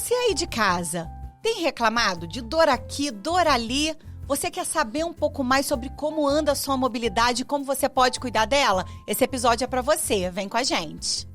você aí de casa, tem reclamado de dor aqui, dor ali? Você quer saber um pouco mais sobre como anda a sua mobilidade e como você pode cuidar dela? Esse episódio é para você. Vem com a gente.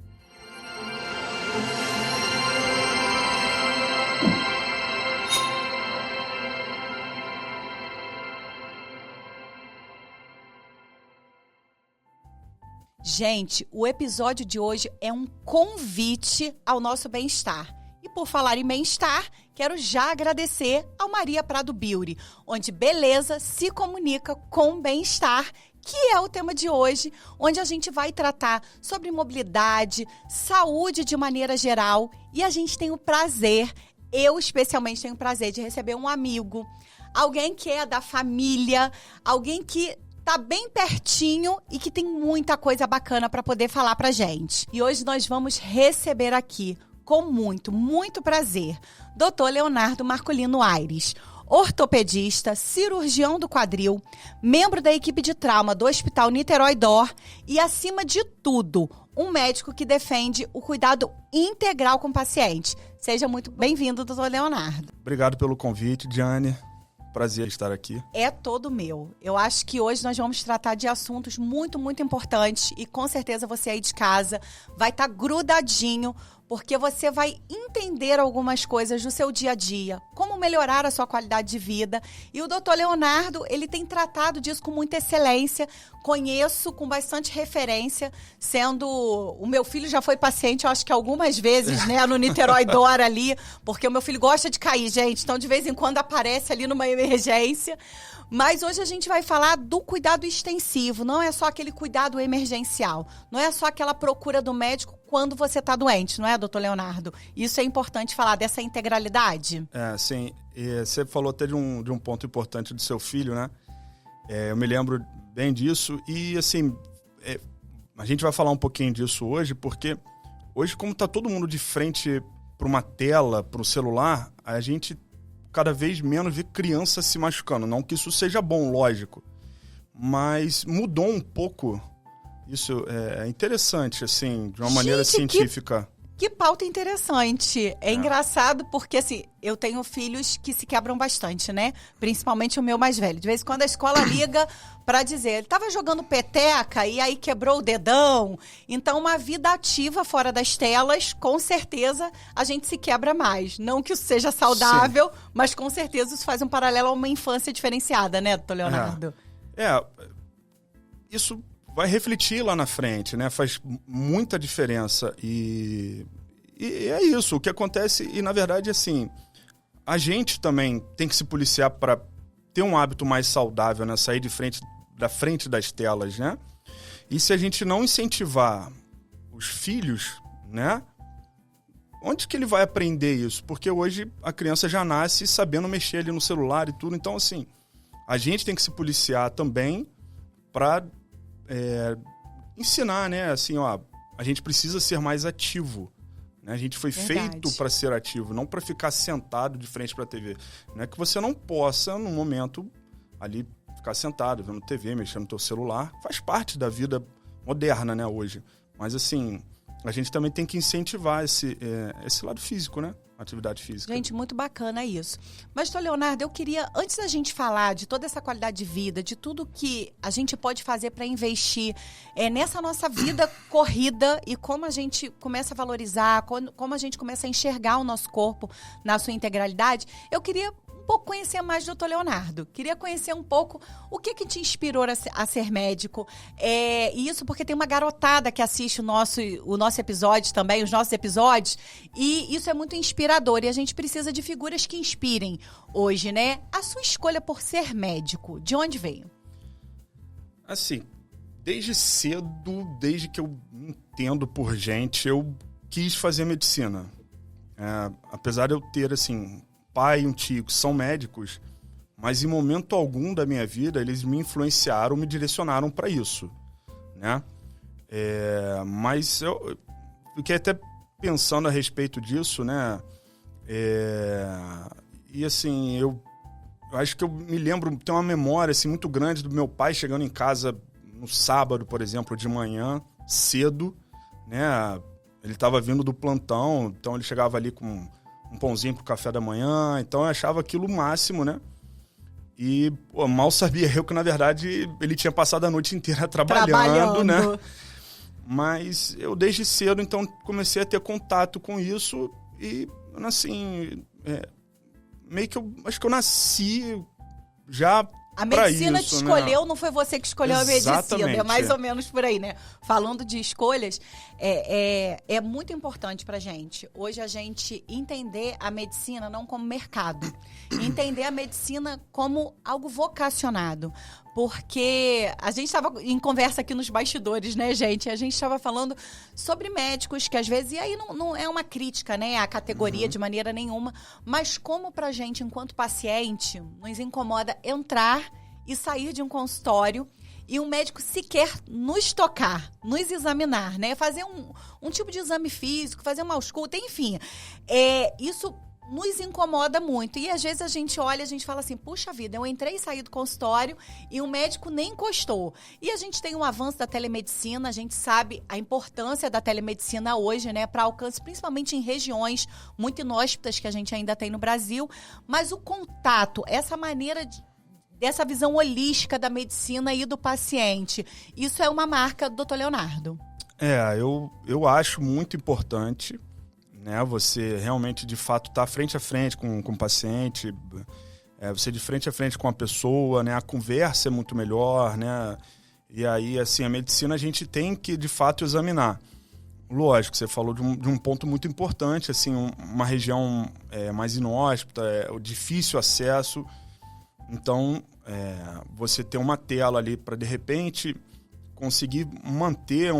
Gente, o episódio de hoje é um convite ao nosso bem-estar. E por falar em bem-estar, quero já agradecer ao Maria Prado Beauty, onde beleza se comunica com bem-estar, que é o tema de hoje, onde a gente vai tratar sobre mobilidade, saúde de maneira geral. E a gente tem o prazer, eu especialmente tenho o prazer de receber um amigo, alguém que é da família, alguém que tá bem pertinho e que tem muita coisa bacana para poder falar pra gente. E hoje nós vamos receber aqui, com muito, muito prazer, Dr. Leonardo Marcolino Aires, ortopedista, cirurgião do quadril, membro da equipe de trauma do Hospital Niterói DOR e, acima de tudo, um médico que defende o cuidado integral com o paciente. Seja muito bem-vindo, Dr. Leonardo. Obrigado pelo convite, Diane. Prazer estar aqui. É todo meu. Eu acho que hoje nós vamos tratar de assuntos muito, muito importantes e com certeza você aí de casa vai estar grudadinho, porque você vai entender algumas coisas do seu dia a dia, como melhorar a sua qualidade de vida. E o Dr. Leonardo, ele tem tratado disso com muita excelência, conheço com bastante referência, sendo... O meu filho já foi paciente, eu acho que algumas vezes, né, no Niterói DOR ali, porque o meu filho gosta de cair, gente, então de vez em quando aparece ali numa emergência. Mas hoje a gente vai falar do cuidado extensivo, não é só aquele cuidado emergencial, não é só aquela procura do médico quando você está doente, não é, doutor Leonardo? Isso é importante falar, dessa integralidade. Sim. E você falou até de um ponto importante do seu filho, né? Eu me lembro bem disso e, assim, a gente vai falar um pouquinho disso hoje, porque hoje, como está todo mundo de frente para uma tela, para o celular, a gente cada vez menos vê criança se machucando. Não que isso seja bom, lógico, mas mudou um pouco. Isso é interessante, assim, de uma maneira científica. Que pauta interessante. É engraçado porque, assim, eu tenho filhos que se quebram bastante, né? Principalmente o meu mais velho. De vez em quando a escola liga pra dizer, ele tava jogando peteca e aí quebrou o dedão. Então, uma vida ativa fora das telas, com certeza a gente se quebra mais. Não que isso seja saudável, mas com certeza isso faz um paralelo a uma infância diferenciada, né, doutor Leonardo? Isso vai refletir lá na frente, né? Faz muita diferença e é isso, o que acontece. E, na verdade, assim, a gente também tem que se policiar para ter um hábito mais saudável, né? Sair da frente das telas, né? E se a gente não incentivar os filhos, né? Onde que ele vai aprender isso? Porque hoje a criança já nasce sabendo mexer ali no celular e tudo. Então, assim, a gente tem que se policiar também para ensinar, né? Assim, ó, a gente precisa ser mais ativo, né? A gente foi feito para ser ativo, não para ficar sentado de frente para a TV. Não é que você não possa, no momento, ali, ficar sentado, vendo TV, mexendo no teu celular. Faz parte da vida moderna, né, hoje. Mas, assim, a gente também tem que incentivar esse lado físico, né? Atividade física. Gente, muito bacana isso. Mas, doutor Leonardo, eu queria, antes da gente falar de toda essa qualidade de vida, de tudo que a gente pode fazer para investir nessa nossa vida corrida e como a gente começa a valorizar, como a gente começa a enxergar o nosso corpo na sua integralidade, eu queria um pouco conhecer mais do doutor Leonardo. Queria conhecer um pouco o que te inspirou a ser médico. E isso porque tem uma garotada que assiste o nosso episódio também, os nossos episódios, e isso é muito inspirador. E a gente precisa de figuras que inspirem hoje, né? A sua escolha por ser médico, de onde veio? Assim, desde cedo, desde que eu entendo por gente, eu quis fazer medicina. Apesar de eu ter, assim, pai e um tio que são médicos, mas em momento algum da minha vida eles me influenciaram, me direcionaram para isso, né? Mas eu fiquei até pensando a respeito disso, né? E assim, eu acho que eu me lembro, tenho uma memória assim, muito grande do meu pai chegando em casa no sábado, por exemplo, de manhã, cedo, né? Ele estava vindo do plantão, então ele chegava ali com um pãozinho pro café da manhã. Então eu achava aquilo o máximo, né? E mal sabia eu que, na verdade, ele tinha passado a noite inteira trabalhando, né? Mas eu desde cedo, então, comecei a ter contato com isso e, assim, meio que eu acho que eu nasci já a medicina isso, te escolheu, né? Não foi você que escolheu Exatamente, a medicina. É mais ou menos por aí, né? Falando de escolhas, é muito importante pra gente. Hoje a gente entender a medicina não como mercado. Entender a medicina como algo vocacionado. Porque a gente estava em conversa aqui nos bastidores, né, gente? A gente estava falando sobre médicos que às vezes... E aí não é uma crítica, né, à categoria de maneira nenhuma. Mas como pra gente, enquanto paciente, nos incomoda entrar e sair de um consultório e um médico sequer nos tocar, nos examinar, né? Fazer um tipo de exame físico, fazer uma ausculta, enfim. Isso nos incomoda muito. E às vezes a gente olha, a gente fala assim, puxa vida, eu entrei e saí do consultório e o médico nem encostou. E a gente tem um avanço da telemedicina, a gente sabe a importância da telemedicina hoje, né, para alcance, principalmente em regiões muito inóspitas que a gente ainda tem no Brasil. Mas o contato, essa maneira dessa visão holística da medicina e do paciente, isso é uma marca do Dr. Leonardo. Eu acho muito importante, né, você realmente, de fato, tá frente a frente com o paciente, você de frente a frente com a pessoa, né, a conversa é muito melhor, né, e aí, assim, a medicina a gente tem que, de fato, examinar. Lógico, você falou de um ponto muito importante, assim, uma região mais inóspita, difícil acesso, então, você ter uma tela ali para, de repente, conseguir manter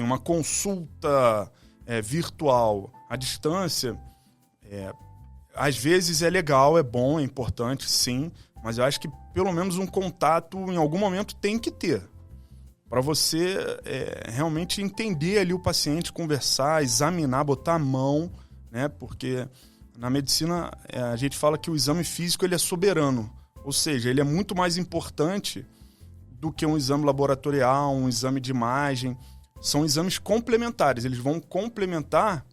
uma consulta virtual à distância, às vezes é legal, é bom, é importante, sim, mas eu acho que pelo menos um contato em algum momento tem que ter, para você realmente entender ali o paciente, conversar, examinar, botar a mão, né? Porque na medicina a gente fala que o exame físico ele é soberano, ou seja, ele é muito mais importante do que um exame laboratorial, um exame de imagem. São exames complementares, eles vão complementar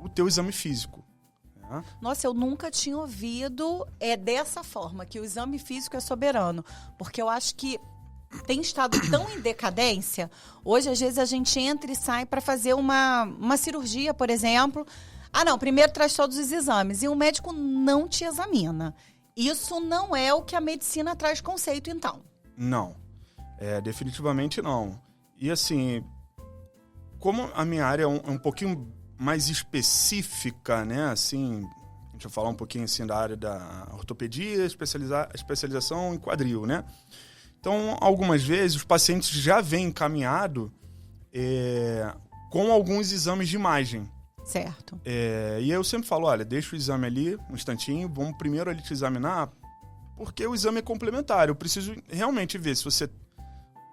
o teu exame físico. Né? Nossa, eu nunca tinha ouvido dessa forma, que o exame físico é soberano. Porque eu acho que tem estado tão em decadência. Hoje, às vezes, a gente entra e sai para fazer uma cirurgia, por exemplo. Ah, não, primeiro traz todos os exames e o médico não te examina. Isso não é o que a medicina traz conceito, então. Não, definitivamente não. E assim, como a minha área é um pouquinho mais específica, né, assim, deixa eu falar um pouquinho assim da área da ortopedia, especialização em quadril, né? Então, algumas vezes os pacientes já vêm encaminhado com alguns exames de imagem. Certo. E eu sempre falo, olha, deixa o exame ali um instantinho, vamos primeiro ali te examinar, porque o exame é complementar. Eu preciso realmente ver se você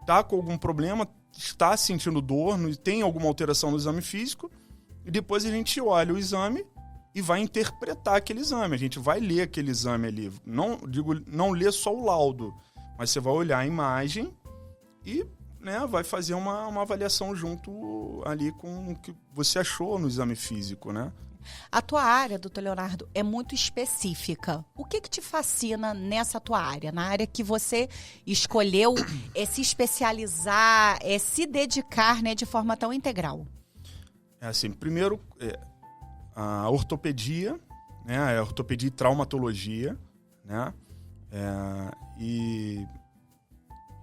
está com algum problema, está sentindo dor, tem alguma alteração no exame físico, e depois a gente olha o exame e vai interpretar aquele exame. A gente vai ler aquele exame ali. Não ler só o laudo, mas você vai olhar a imagem e, né, vai fazer uma avaliação junto ali com o que você achou no exame físico, né? A tua área, doutor Leonardo, é muito específica. O que te fascina nessa tua área? Na área que você escolheu se especializar, se dedicar, né, de forma tão integral? Assim, primeiro, a ortopedia, né, a ortopedia e traumatologia, né? E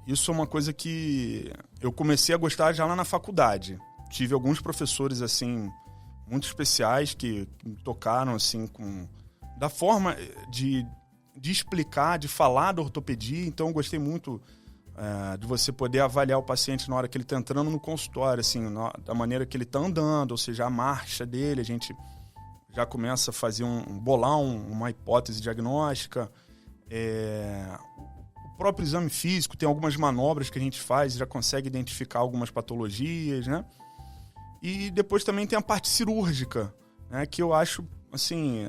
isso é uma coisa que eu comecei a gostar já lá na faculdade. Tive alguns professores, assim, muito especiais que me tocaram, assim, da forma de explicar, de falar da ortopedia. Então, eu gostei muito de você poder avaliar o paciente na hora que ele está entrando no consultório, assim, da maneira que ele está andando, ou seja, a marcha dele. A gente já começa a fazer bolar uma hipótese diagnóstica. O próprio exame físico, tem algumas manobras que a gente faz, já consegue identificar algumas patologias, né? E depois também tem a parte cirúrgica, né? Que eu acho, assim,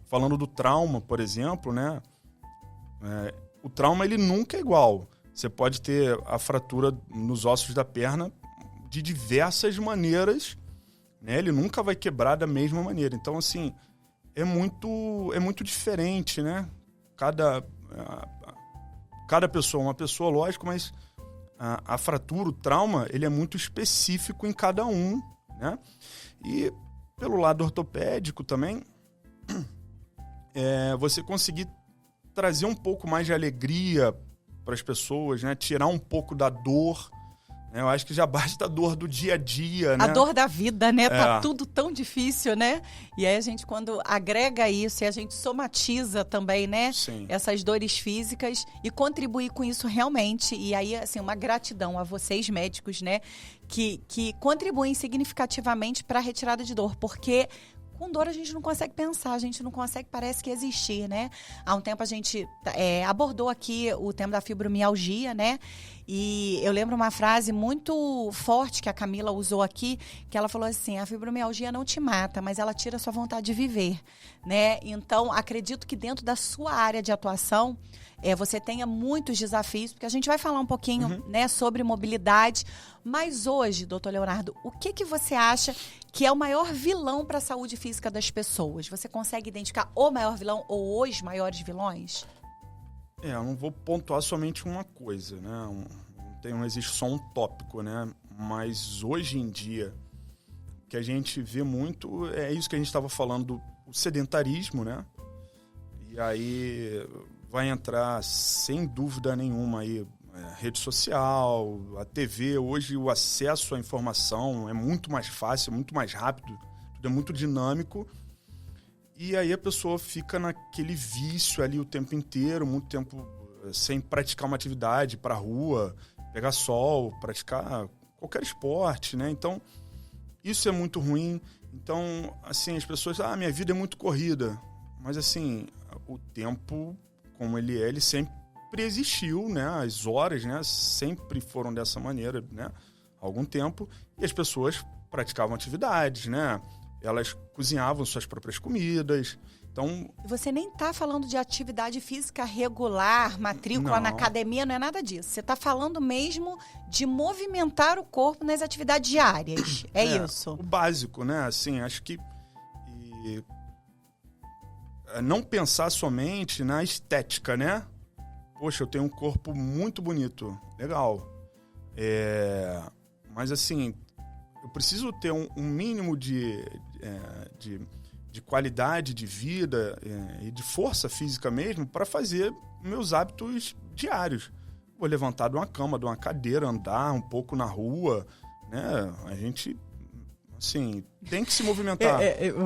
falando do trauma, por exemplo, né? O trauma, ele nunca é igual. Você pode ter a fratura nos ossos da perna de diversas maneiras né? Ele nunca vai quebrar da mesma maneira. Então, assim, é muito diferente, né? Cada pessoa é uma pessoa, lógico, mas a fratura, o trauma, ele é muito específico em cada um, né? E pelo lado ortopédico também, você conseguir trazer um pouco mais de alegria para as pessoas, né? Tirar um pouco da dor. Eu acho que já basta a dor do dia a dia, né? A dor da vida, né? Tá tudo tão difícil, né? E aí a gente, quando agrega isso e a gente somatiza também, né? Sim. Essas dores físicas e contribuir com isso realmente. E aí, assim, uma gratidão a vocês, médicos, né? Que contribuem significativamente para a retirada de dor. Porque com dor a gente não consegue pensar, a gente não consegue, parece que existir, né? Há um tempo a gente abordou aqui o tema da fibromialgia, né? E eu lembro uma frase muito forte que a Camila usou aqui, que ela falou assim, a fibromialgia não te mata, mas ela tira a sua vontade de viver, né? Então, acredito que dentro da sua área de atuação, você tenha muitos desafios, porque a gente vai falar um pouquinho, né, sobre mobilidade. Mas hoje, doutor Leonardo, o que você acha que é o maior vilão para a saúde física das pessoas? Você consegue identificar o maior vilão ou os maiores vilões? Eu não vou pontuar somente uma coisa, né? Não existe só um tópico, né? Mas hoje em dia, o que a gente vê muito é isso que a gente estava falando, o sedentarismo, né? E aí vai entrar, sem dúvida nenhuma, aí, rede social, a TV. Hoje o acesso à informação é muito mais fácil, muito mais rápido, tudo é muito dinâmico. E aí a pessoa fica naquele vício ali o tempo inteiro, muito tempo sem praticar uma atividade, para a rua, pegar sol, praticar qualquer esporte, né? Então, isso é muito ruim. Então, assim, as pessoas, minha vida é muito corrida. Mas, assim, o tempo, como ele sempre existiu, né? As horas, né? Sempre foram dessa maneira, né? Há algum tempo. E as pessoas praticavam atividades, né? Elas cozinhavam suas próprias comidas. Então, você nem está falando de atividade física regular, matrícula na academia, não é nada disso. Você está falando mesmo de movimentar o corpo nas atividades diárias. É isso. O básico, né? Assim, acho que não pensar somente na estética, né? Poxa, eu tenho um corpo muito bonito. Legal. Mas, assim, eu preciso ter um mínimo de qualidade de vida e de força física mesmo para fazer meus hábitos diários. Vou levantar de uma cama, de uma cadeira, andar um pouco na rua, né? A gente, assim, tem que se movimentar.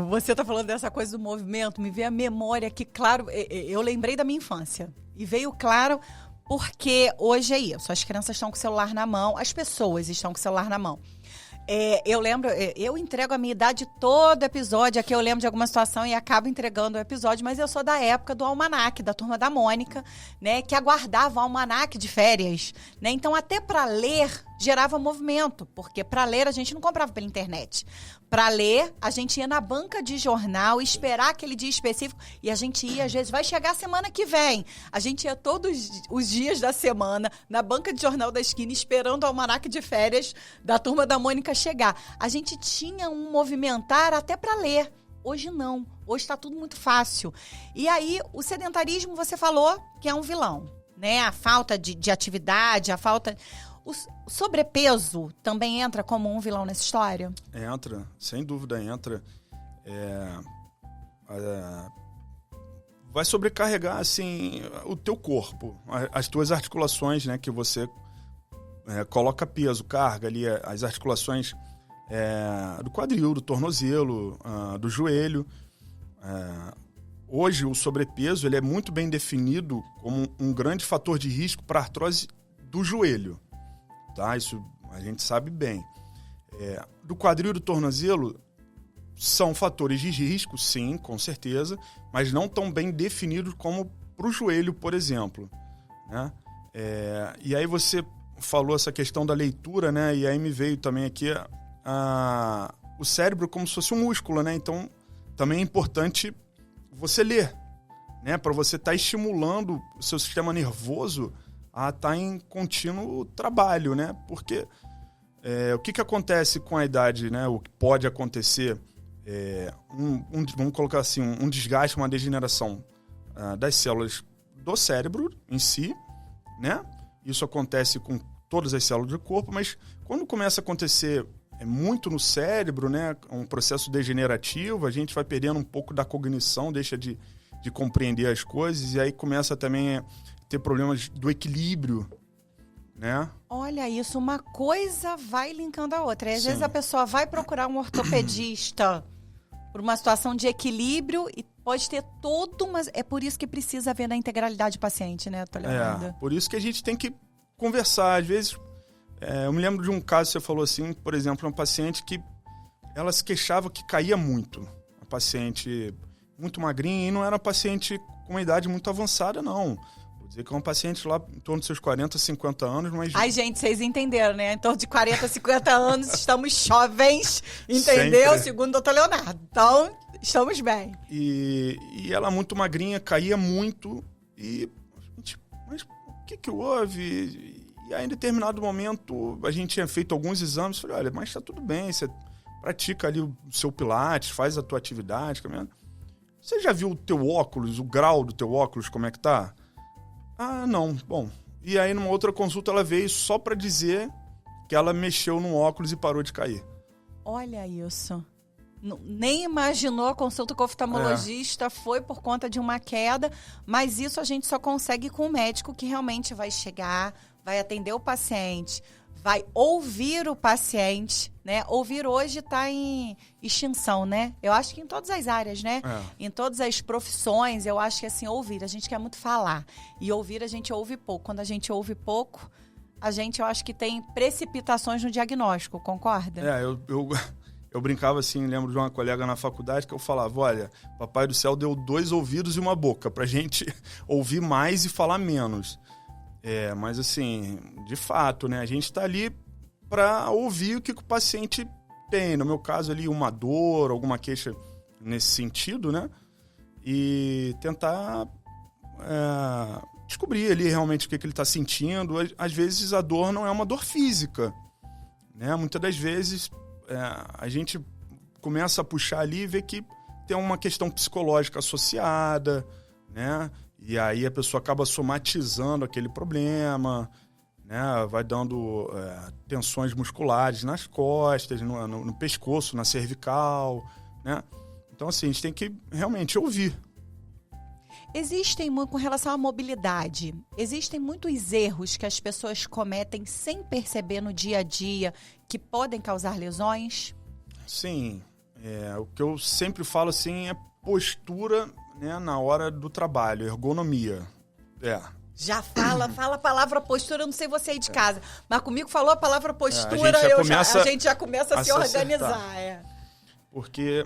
Você está falando dessa coisa do movimento, me veio a memória que, claro, eu lembrei da minha infância. E veio claro porque hoje é isso, as crianças estão com o celular na mão, as pessoas estão com o celular na mão. Eu lembro, eu entrego a minha idade todo episódio, aqui eu lembro de alguma situação e acabo entregando o episódio, mas eu sou da época do almanaque, da Turma da Mônica, né, que aguardava o almanaque de férias, né, então até para ler gerava movimento, porque para ler a gente não comprava pela internet. Para ler, a gente ia na banca de jornal, esperar aquele dia específico, e a gente ia, às vezes, vai chegar a semana que vem. A gente ia todos os dias da semana na banca de jornal da esquina, esperando o almanaque de férias da Turma da Mônica chegar. A gente tinha um movimentar até para ler. Hoje não. Hoje está tudo muito fácil. E aí, o sedentarismo, você falou que é um vilão, né? A falta de atividade, a falta... O sobrepeso também entra como um vilão nessa história? Entra, sem dúvida entra. Vai sobrecarregar, assim, o teu corpo, as tuas articulações, né? Que você coloca peso, carga ali, as articulações do quadril, do tornozelo, do joelho. Hoje, o sobrepeso ele é muito bem definido como um grande fator de risco para a artrose do joelho. Tá? Isso a gente sabe bem. Do quadril e do tornozelo são fatores de risco, sim, com certeza, mas não tão bem definidos como para o joelho, por exemplo. Né? E aí você falou essa questão da leitura, né? E aí me veio também aqui o cérebro como se fosse um músculo, né? Então também é importante você ler, né? Para você estar estimulando o seu sistema nervoso a estar em contínuo trabalho, né? Porque o que acontece com a idade, né? O que pode acontecer vamos colocar assim, um desgaste, uma degeneração das células do cérebro em si, né? Isso acontece com todas as células do corpo, mas quando começa a acontecer muito no cérebro, né? Um processo degenerativo, a gente vai perdendo um pouco da cognição, deixa de compreender as coisas, e aí começa também a ter problemas do equilíbrio, né? Olha isso, uma coisa vai linkando a outra. E às Sim. vezes a pessoa vai procurar um ortopedista por uma situação de equilíbrio e pode ter todo uma... É por isso que precisa ver na integralidade do paciente, né, Leonardo? Por isso que a gente tem que conversar. Às vezes, eu me lembro de um caso, você falou assim, por exemplo, uma paciente que ela se queixava que caía muito. Uma paciente muito magrinha e não era uma paciente com uma idade muito avançada, não. Vou dizer que é uma paciente lá em torno dos seus 40, 50 anos, mas... Ai, gente, vocês entenderam, né? Em torno de 40, 50 anos, estamos jovens, entendeu? Sempre. Segundo o doutor Leonardo. Então, estamos bem. E ela muito magrinha, caía muito. E a gente, mas o que houve? E aí, em determinado momento, a gente tinha feito alguns exames. Falei, olha, mas tá tudo bem, você pratica ali o seu pilates, faz a tua atividade, caminhando. Você já viu o teu óculos, o grau do teu óculos, como é que tá? Ah, não. Bom, e aí numa outra consulta ela veio só para dizer que ela mexeu no óculos e parou de cair. Olha isso. Nem imaginou a consulta com o oftalmologista, foi por conta de uma queda, mas isso a gente só consegue com o médico que realmente vai chegar, vai atender o paciente, vai ouvir o paciente, né? Ouvir hoje está em extinção, né? Eu acho que em todas as áreas, né? Em todas as profissões, eu acho que assim, ouvir, a gente quer muito falar. E ouvir, a gente ouve pouco. Quando a gente ouve pouco, eu acho que tem precipitações no diagnóstico, concorda? Eu brincava assim, lembro de uma colega na faculdade que eu falava, olha, Papai do Céu deu 2 ouvidos e uma boca pra gente ouvir mais e falar menos. Mas assim, de fato, né? A gente está ali para ouvir o que o paciente tem. No meu caso ali, uma dor, alguma queixa nesse sentido, né? E tentar descobrir ali realmente o que ele está sentindo. Às vezes a dor não é uma dor física, né? Muitas das vezes a gente começa a puxar ali e vê que tem uma questão psicológica associada, né? E aí a pessoa acaba somatizando aquele problema, né? Vai dando tensões musculares nas costas, no pescoço, na cervical, né? Então, assim, a gente tem que realmente ouvir. Com relação à mobilidade, existem muitos erros que as pessoas cometem sem perceber no dia a dia que podem causar lesões? Sim. O que eu sempre falo assim é postura, né, na hora do trabalho, ergonomia. Já fala a palavra postura, eu não sei você aí de casa, mas comigo falou a palavra postura, a gente já começa a se organizar. Porque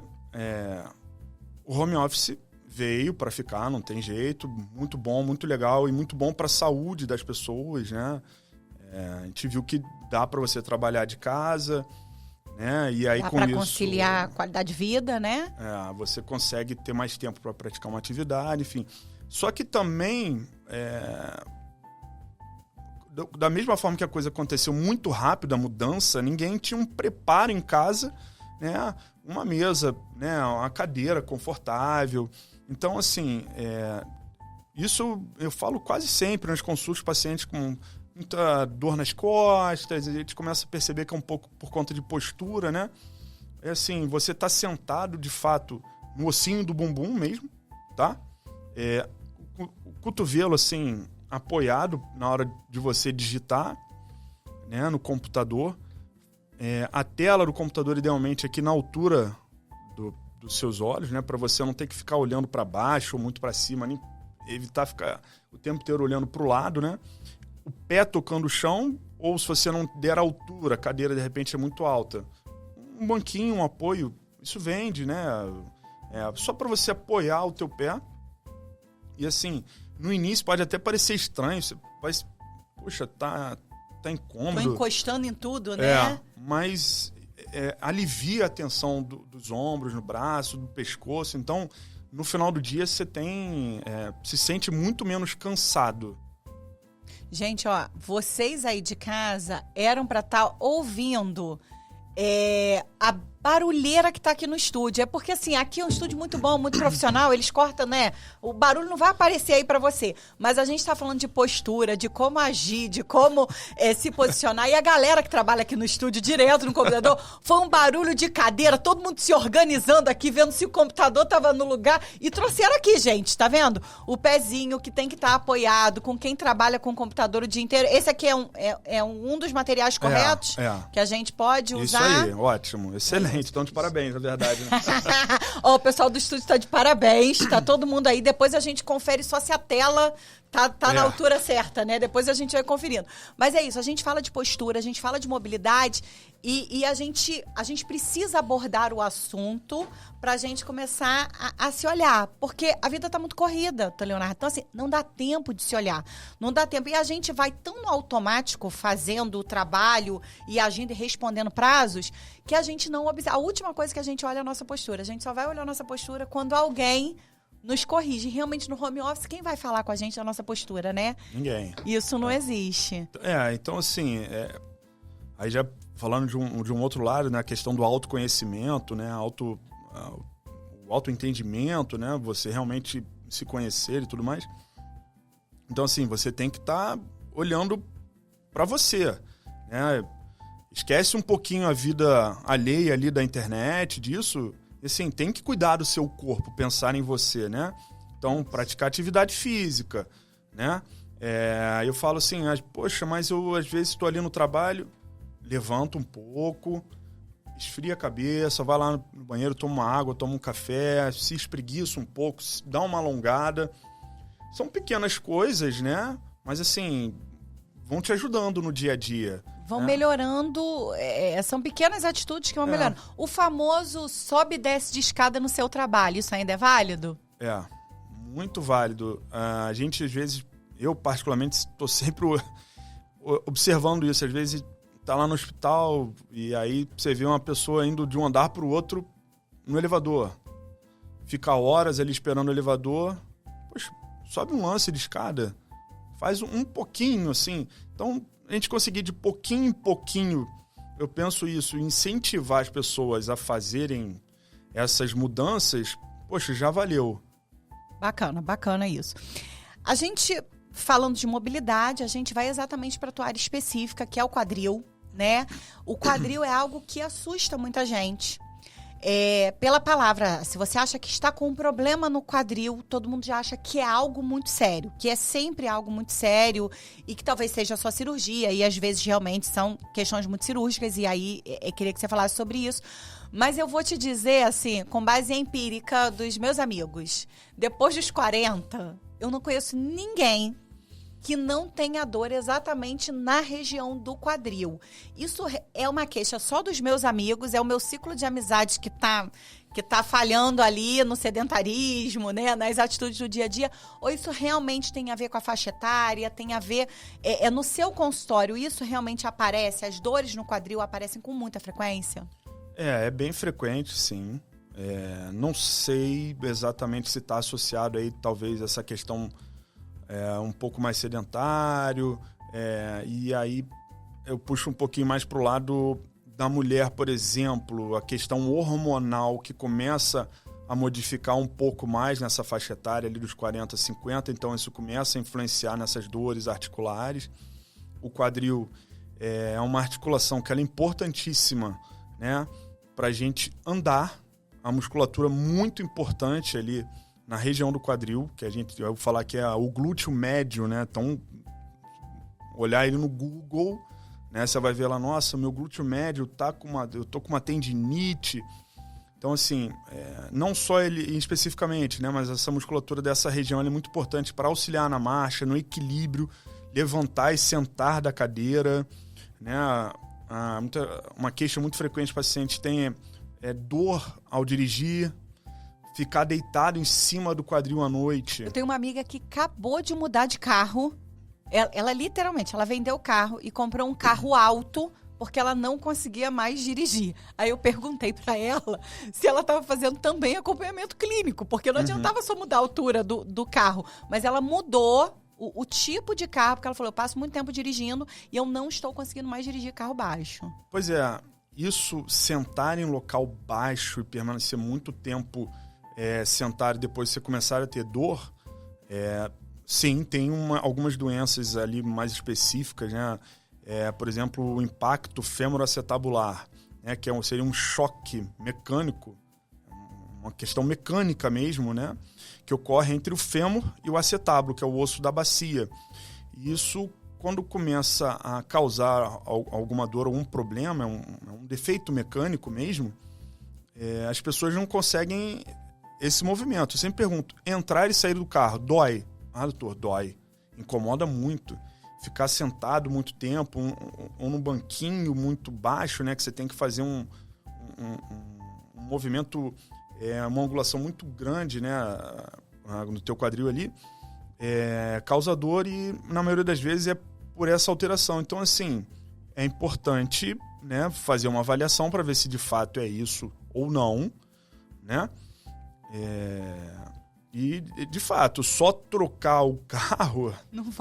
o home office veio para ficar, não tem jeito, muito bom, muito legal e muito bom para a saúde das pessoas, né? A gente viu que dá para você trabalhar de casa, né? E aí dá com para isso conciliar a qualidade de vida, né? Você consegue ter mais tempo para praticar uma atividade, enfim. Só que também, da mesma forma que a coisa aconteceu muito rápido, a mudança, ninguém tinha um preparo em casa, né? Uma mesa, né? Uma cadeira confortável. Então, assim, isso eu falo quase sempre nas consultas, pacientes com muita dor nas costas, a gente começa a perceber que é um pouco por conta de postura, né? É assim, você tá sentado, de fato, no ossinho do bumbum mesmo, tá? O cotovelo, assim, apoiado na hora de você digitar, né, no computador. A tela do computador, idealmente, aqui na altura dos seus olhos, né, para você não ter que ficar olhando para baixo ou muito para cima, nem evitar ficar o tempo inteiro olhando para o lado, né? O pé tocando o chão, ou se você não der a altura, a cadeira de repente é muito alta, um banquinho, um apoio, isso vende, né? Só para você apoiar o teu pé. E assim, no início pode até parecer estranho, você vai, poxa, tá incômodo. Tô encostando em tudo, né? Mas alivia a tensão dos ombros, no braço, do pescoço. Então, no final do dia, você se sente muito menos cansado. Gente, ó, vocês aí de casa eram para estar ouvindo a barulheira que tá aqui no estúdio. É porque, assim, aqui é um estúdio muito bom, muito profissional, eles cortam, né? O barulho não vai aparecer aí pra você. Mas a gente tá falando de postura, de como agir, de como se posicionar. E a galera que trabalha aqui no estúdio, direto no computador, foi um barulho de cadeira, todo mundo se organizando aqui, vendo se o computador tava no lugar. E trouxeram aqui, gente, tá vendo? O pezinho que tem que estar apoiado com quem trabalha com o computador o dia inteiro. Esse aqui é um dos materiais corretos que a gente pode usar. Isso aí, ótimo, excelente. Então, de parabéns, na verdade. Né? Ó, o pessoal do estúdio tá de parabéns, tá todo mundo aí. Depois a gente confere só se a tela tá na altura certa, né? Depois a gente vai conferindo. Mas é isso, a gente fala de postura, a gente fala de mobilidade e a gente precisa abordar o assunto pra gente começar a se olhar. Porque a vida tá muito corrida, tá, Leonardo? Então, assim, não dá tempo de se olhar. Não dá tempo. E a gente vai tão no automático fazendo o trabalho e agindo e respondendo prazos que a gente não observa. A última coisa que a gente olha é a nossa postura. A gente só vai olhar a nossa postura quando alguém nos corrige. Realmente, no home office, quem vai falar com a gente da nossa postura, né? Ninguém. Isso não existe. Então, assim, aí já falando de um outro lado, né, a questão do autoconhecimento, né, o autoentendimento, né, você realmente se conhecer e tudo mais. Então, assim, você tem que estar olhando para você, né? Esquece um pouquinho a vida alheia ali da internet, disso. E, assim, tem que cuidar do seu corpo, pensar em você, né? Então, praticar atividade física, né? Eu falo assim, poxa, mas eu às vezes estou ali no trabalho, levanto um pouco, esfria a cabeça, vai lá no banheiro, toma uma água, toma um café, se espreguiça um pouco, dá uma alongada. São pequenas coisas, né? Mas, assim, vão te ajudando no dia a dia. Vão melhorando, são pequenas atitudes que vão melhorando. O famoso sobe e desce de escada no seu trabalho, isso ainda é válido? Muito válido. A gente, às vezes, eu particularmente estou sempre observando isso. Às vezes, tá lá no hospital e aí você vê uma pessoa indo de um andar para o outro no elevador. Fica horas ali esperando o elevador. Poxa, sobe um lance de escada. Faz um pouquinho, assim. Então, a gente conseguir de pouquinho em pouquinho, eu penso isso, incentivar as pessoas a fazerem essas mudanças, poxa, já valeu. Bacana isso. A gente, falando de mobilidade, a gente vai exatamente para a tua área específica, que é o quadril, né? O quadril é algo que assusta muita gente. Pela palavra, se você acha que está com um problema no quadril, todo mundo já acha que é algo muito sério, que é sempre algo muito sério e que talvez seja só cirurgia e às vezes realmente são questões muito cirúrgicas e aí eu queria que você falasse sobre isso. Mas eu vou te dizer, assim, com base empírica dos meus amigos, depois dos 40, eu não conheço ninguém que não tenha dor exatamente na região do quadril. Isso é uma queixa só dos meus amigos, é o meu ciclo de amizades que tá falhando ali no sedentarismo, né, nas atitudes do dia a dia, ou isso realmente tem a ver com a faixa etária, tem a ver, no seu consultório, isso realmente aparece, as dores no quadril aparecem com muita frequência? É bem frequente, sim. Não sei exatamente se está associado aí, talvez, essa questão um pouco mais sedentário, e aí eu puxo um pouquinho mais para o lado da mulher, por exemplo, a questão hormonal que começa a modificar um pouco mais nessa faixa etária ali dos 40, 50, então isso começa a influenciar nessas dores articulares. O quadril é uma articulação que ela é importantíssima, né, para a gente andar, a musculatura muito importante ali na região do quadril, que eu vou falar que é o glúteo médio, né? Então, olhar ele no Google, né? Você vai ver lá, nossa, meu glúteo médio eu tô com uma tendinite. Então, assim, não só ele especificamente, né? Mas essa musculatura dessa região é muito importante para auxiliar na marcha, no equilíbrio, levantar e sentar da cadeira, né? Uma queixa muito frequente que o paciente tem dor ao dirigir, ficar deitado em cima do quadril à noite. Eu tenho uma amiga que acabou de mudar de carro. Ela literalmente, ela vendeu o carro e comprou um carro alto porque ela não conseguia mais dirigir. Aí eu perguntei pra ela se ela estava fazendo também acompanhamento clínico, porque não adiantava só mudar a altura do carro. Mas ela mudou o tipo de carro, porque ela falou, eu passo muito tempo dirigindo e eu não estou conseguindo mais dirigir carro baixo. Pois é, isso, sentar em local baixo e permanecer muito tempo sentado e depois você começar a ter dor, sim, tem algumas doenças ali mais específicas, né? Por exemplo, o impacto femoroacetabular, né? Que seria um choque mecânico, uma questão mecânica mesmo, né? Que ocorre entre o fêmur e o acetábulo, que é o osso da bacia. E isso, quando começa a causar alguma dor, algum problema, é um defeito mecânico mesmo, as pessoas não conseguem esse movimento. Eu sempre pergunto, entrar e sair do carro, dói? Ah, doutor, dói. Incomoda muito. Ficar sentado muito tempo, ou num banquinho muito baixo, né? Que você tem que fazer um movimento, uma angulação muito grande, né? No teu quadril ali, causa dor e, na maioria das vezes, é por essa alteração. Então, assim, é importante, né, fazer uma avaliação para ver se de fato é isso ou não, né? E, de fato, só trocar o carro não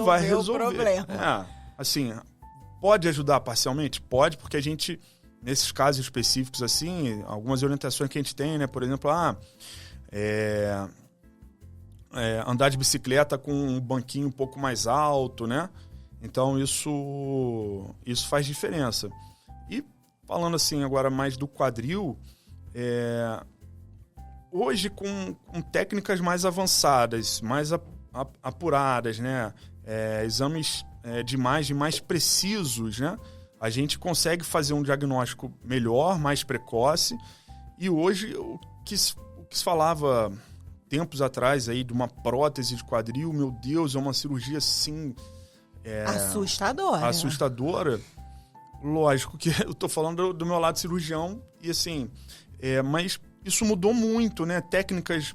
vai resolver o problema. Assim, pode ajudar parcialmente? Pode, porque a gente, nesses casos específicos, assim, algumas orientações que a gente tem, né? Por exemplo, andar de bicicleta com um banquinho um pouco mais alto, né? Então, isso faz diferença. E, falando assim agora mais do quadril, hoje, com técnicas mais avançadas, mais apuradas, né? Exames de imagem mais precisos, né? A gente consegue fazer um diagnóstico melhor, mais precoce. E hoje, o que se falava tempos atrás aí de uma prótese de quadril, meu Deus, é uma cirurgia assim... assustadora. Lógico que eu tô falando do meu lado cirurgião e assim... mas isso mudou muito, né? Técnicas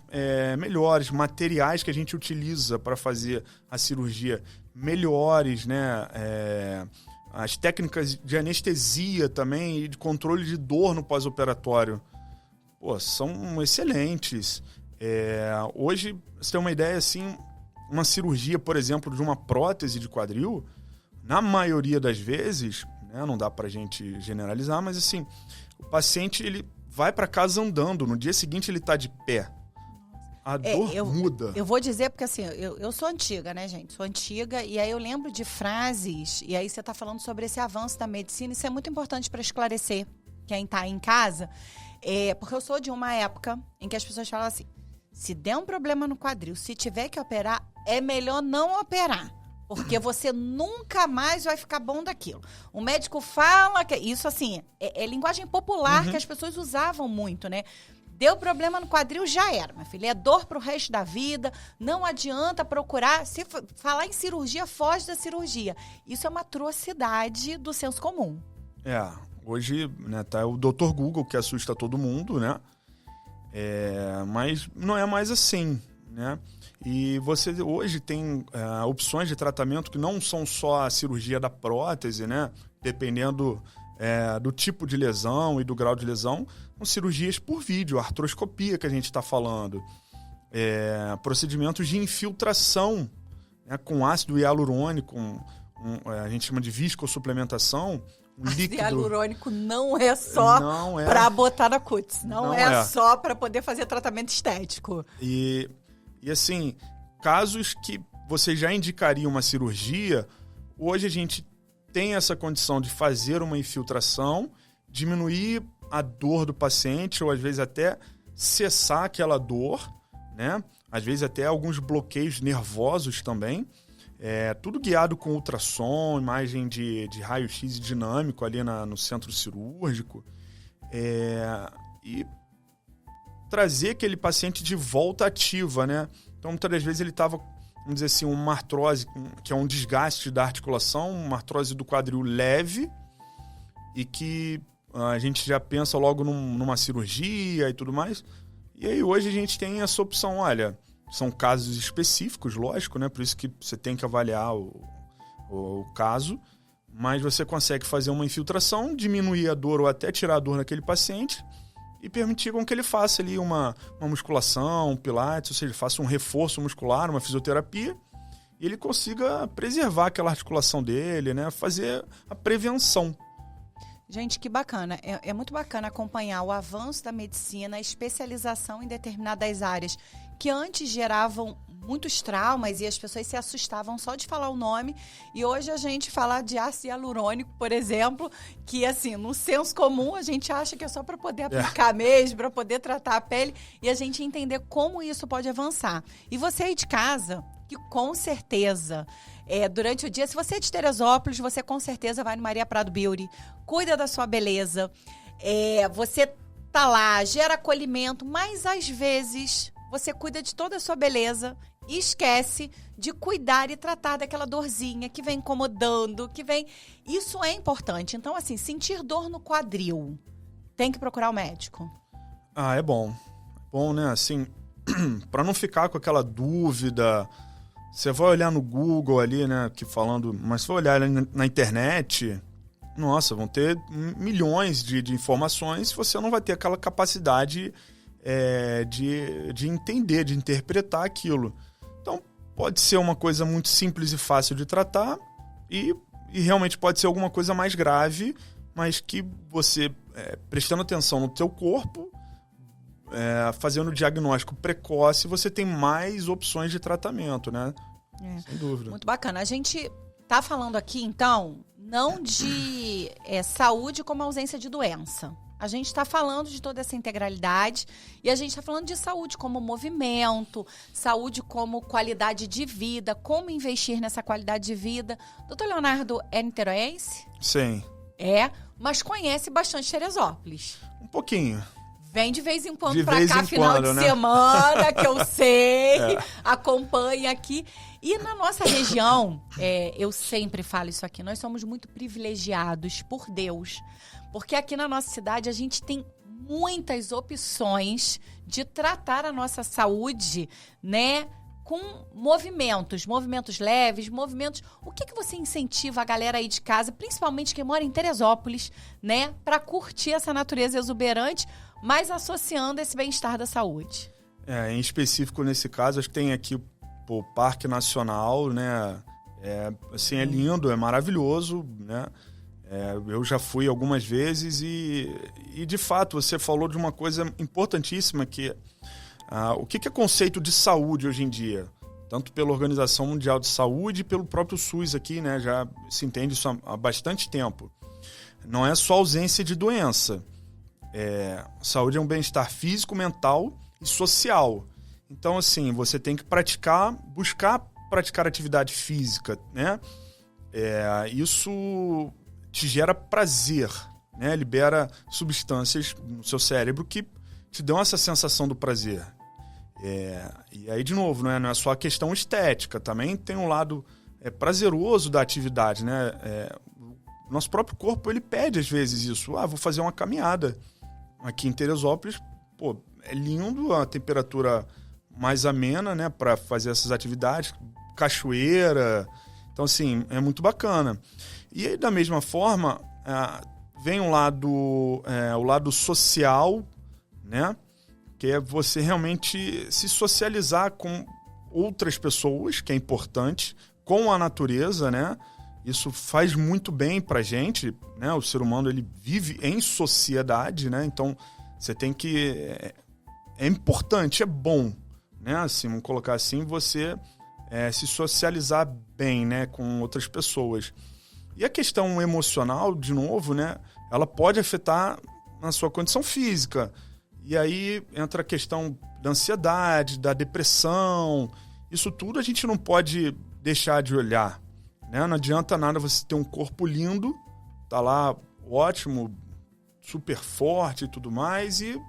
melhores, materiais que a gente utiliza para fazer a cirurgia melhores, né? As técnicas de anestesia também e de controle de dor no pós-operatório, são excelentes. Hoje, você tem uma ideia, assim, uma cirurgia, por exemplo, de uma prótese de quadril, na maioria das vezes, né? Não dá pra gente generalizar, mas assim, o paciente, ele vai para casa andando, no dia seguinte ele tá de pé. A dor muda. Eu vou dizer, porque assim, eu sou antiga, né, gente? Sou antiga, e aí eu lembro de frases, e aí você tá falando sobre esse avanço da medicina, isso é muito importante para esclarecer quem tá em casa, porque eu sou de uma época em que as pessoas falam assim, se der um problema no quadril, se tiver que operar, é melhor não operar. Porque você nunca mais vai ficar bom daquilo. O médico fala que... Isso, assim, é linguagem popular que as pessoas usavam muito, né? Deu problema no quadril, já era, minha filha. É dor pro resto da vida. Não adianta procurar... Se falar em cirurgia, foge da cirurgia. Isso é uma atrocidade do senso comum. Hoje, né, tá o Dr. Google, que assusta todo mundo, né? Mas não é mais assim, né? E você hoje tem opções de tratamento que não são só a cirurgia da prótese, né? Dependendo do tipo de lesão e do grau de lesão, são cirurgias por vídeo, artroscopia que a gente está falando. Procedimentos de infiltração, né? Com ácido hialurônico, a gente chama de viscosupplementação. Ácido hialurônico não é só para botar na cutis, não é só para poder fazer tratamento estético. E assim, casos que você já indicaria uma cirurgia, hoje a gente tem essa condição de fazer uma infiltração, diminuir a dor do paciente, ou às vezes até cessar aquela dor, né? Às vezes até alguns bloqueios nervosos também. Tudo guiado com ultrassom, imagem de raio-x dinâmico ali no centro cirúrgico. E trazer aquele paciente de volta ativa, né? Então, muitas das vezes ele estava, vamos dizer assim, uma artrose, que é um desgaste da articulação, uma artrose do quadril leve, e que a gente já pensa logo numa cirurgia e tudo mais. E aí hoje a gente tem essa opção, olha, são casos específicos, lógico, né? Por isso que você tem que avaliar o caso, mas você consegue fazer uma infiltração, diminuir a dor ou até tirar a dor daquele paciente, e permitir com que ele faça ali uma musculação, um pilates, ou seja, faça um reforço muscular, uma fisioterapia, e ele consiga preservar aquela articulação dele, né? Fazer a prevenção. Gente, que bacana. É muito bacana acompanhar o avanço da medicina, a especialização em determinadas áreas que antes geravam muitos traumas e as pessoas se assustavam só de falar o nome. E hoje a gente fala de ácido hialurônico, por exemplo, que assim, no senso comum a gente acha que é só para poder aplicar mesmo, para poder tratar a pele e a gente entender como isso pode avançar. E você aí de casa, que com certeza... durante o dia, se você é de Teresópolis, você com certeza vai no Maria Prado Beauty, cuida da sua beleza, você tá lá, gera acolhimento, mas às vezes você cuida de toda a sua beleza e esquece de cuidar e tratar daquela dorzinha que vem incomodando, que vem... Isso é importante. Então, assim, sentir dor no quadril, tem que procurar o médico. Ah, é bom. Bom, né? Assim, para não ficar com aquela dúvida... Você vai olhar no Google ali, né, mas se for olhar ali na internet, nossa, vão ter milhões de informações e você não vai ter aquela capacidade de entender, de interpretar aquilo. Então, pode ser uma coisa muito simples e fácil de tratar e realmente pode ser alguma coisa mais grave, mas que você, prestando atenção no teu corpo, fazendo o diagnóstico precoce, você tem mais opções de tratamento, né? Sem dúvida. Muito bacana. A gente tá falando aqui, então, não de saúde como ausência de doença. A gente está falando de toda essa integralidade e a gente está falando de saúde como movimento, saúde como qualidade de vida, como investir nessa qualidade de vida. Doutor Leonardo é niteroense? Sim. Mas conhece bastante Teresópolis. Um pouquinho. Vem de vez em quando pra cá, final de semana, que eu sei, acompanha aqui. E na nossa região, eu sempre falo isso aqui, nós somos muito privilegiados por Deus. Porque aqui na nossa cidade a gente tem muitas opções de tratar a nossa saúde, né? Com movimentos leves, movimentos... O que você incentiva a galera aí de casa, principalmente quem mora em Teresópolis, né? Para curtir essa natureza exuberante, mas associando esse bem-estar da saúde. Em específico, nesse caso, acho que tem aqui o Parque Nacional, né? É lindo, é maravilhoso, né? Eu já fui algumas vezes e, de fato, você falou de uma coisa importantíssima que... o que é conceito de saúde hoje em dia? Tanto pela Organização Mundial de Saúde e pelo próprio SUS aqui, né? Já se entende isso há bastante tempo. Não é só ausência de doença. Saúde é um bem-estar físico, mental e social. Então, assim, você tem que buscar praticar atividade física, né? Isso te gera prazer, né? Libera substâncias no seu cérebro que te dão essa sensação do prazer. E aí, de novo, não é só a questão estética, também tem um lado prazeroso da atividade, né? Nosso próprio corpo, ele pede às vezes isso. Vou fazer uma caminhada. Aqui em Teresópolis, é lindo, a temperatura mais amena, né, para fazer essas atividades, cachoeira. Então, assim, é muito bacana. E aí, da mesma forma, vem o lado social, né? Que é você realmente se socializar com outras pessoas, que é importante, com a natureza, né? Isso faz muito bem pra gente, né? O ser humano, ele vive em sociedade, né? Então, você tem que... É importante, é bom, né? Assim, vamos colocar assim, você se socializar bem, né? Com outras pessoas. E a questão emocional, de novo, né? Ela pode afetar na sua condição física. E aí entra a questão da ansiedade, da depressão. Isso tudo a gente não pode deixar de olhar, né? Não adianta nada você ter um corpo lindo, tá lá ótimo, super forte e tudo mais, e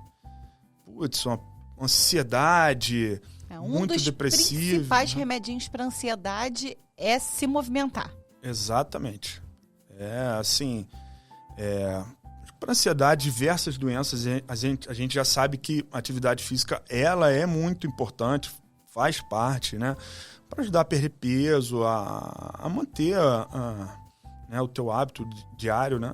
uma ansiedade, muito depressiva. Um dos principais remedinhos para ansiedade é se movimentar. Exatamente. Para ansiedade, diversas doenças, a gente já sabe que a atividade física ela é muito importante, faz parte, né? Para ajudar a perder peso, a manter o teu hábito diário, né?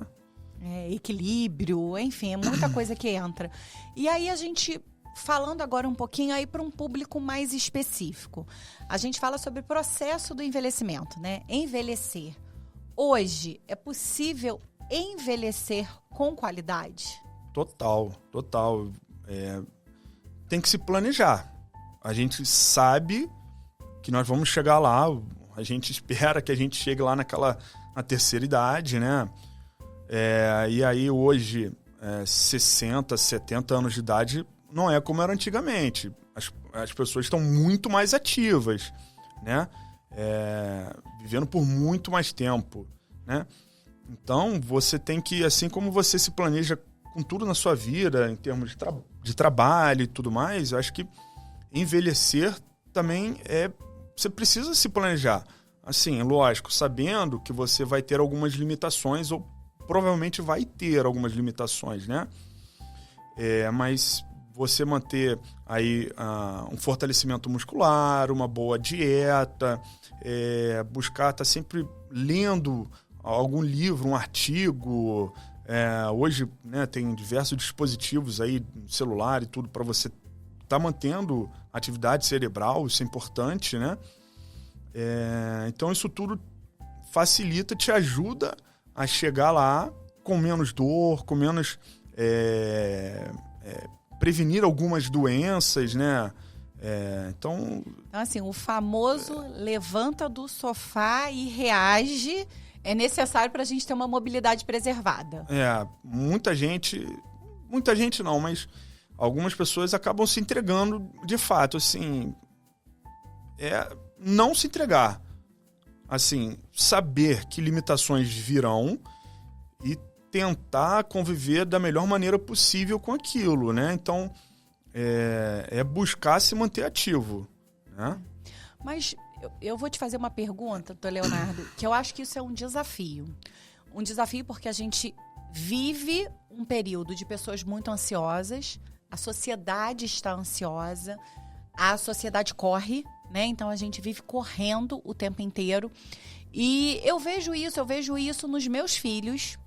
Equilíbrio, enfim, é muita coisa que entra. E aí a gente falando agora um pouquinho aí para um público mais específico. A gente fala sobre o processo do envelhecimento, né? Envelhecer. Hoje, é possível envelhecer com qualidade? Total. Tem que se planejar. A gente sabe que nós vamos chegar lá, a gente espera que a gente chegue lá na terceira idade, né? E aí hoje, 60, 70 anos de idade, não é como era antigamente. As pessoas estão muito mais ativas, né? Vivendo por muito mais tempo, né? Então, você tem que, assim como você se planeja com tudo na sua vida, em termos de trabalho e tudo mais, eu acho que envelhecer também você precisa se planejar. Assim, lógico, sabendo que você vai ter algumas limitações, ou provavelmente vai ter algumas limitações, né? Mas você manter aí um fortalecimento muscular, uma boa dieta, buscar estar sempre lendo algum livro, um artigo. Hoje, né, tem diversos dispositivos aí, celular e tudo, para você estar mantendo atividade cerebral, isso é importante, né? Então isso tudo facilita, te ajuda a chegar lá com menos dor, com menos... prevenir algumas doenças, né? Então, assim, o famoso levanta do sofá e reage é necessário para a gente ter uma mobilidade preservada. Muita gente não, mas algumas pessoas acabam se entregando de fato, assim, não se entregar, assim, saber que limitações virão e tentar conviver da melhor maneira possível com aquilo, né? Então, buscar se manter ativo, né? Mas eu vou te fazer uma pergunta, doutor Leonardo, que eu acho que isso é um desafio. Um desafio porque a gente vive um período de pessoas muito ansiosas, a sociedade está ansiosa, a sociedade corre, né? Então a gente vive correndo o tempo inteiro. E eu vejo isso nos meus filhos.